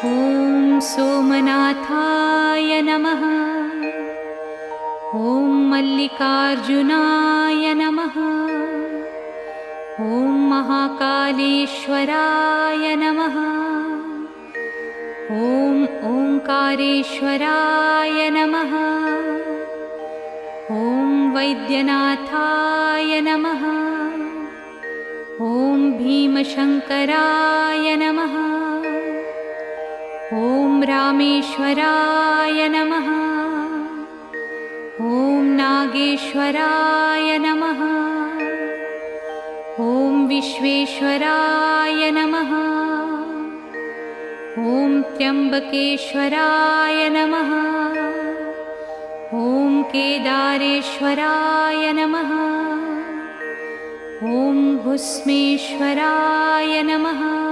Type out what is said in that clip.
ॐ सोमनाथाय नमः। ॐ मल्लिकार्जुनाय नमः। ॐ महाकालेश्वराय नमः। ॐ ओंकारेश्वराय नमः। ॐ वैद्यनाथाय नमः। ॐ भीमशङ्कराय नमः। ॐ रामेश्वराय नमः। ॐ नागेश्वराय नमः। ॐ विश्वेश्वराय नमः। ॐ त्र्यम्बकेश्वराय नमः। ॐ केदारेश्वराय नमः। ॐ भुस्मेश्वराय नमः।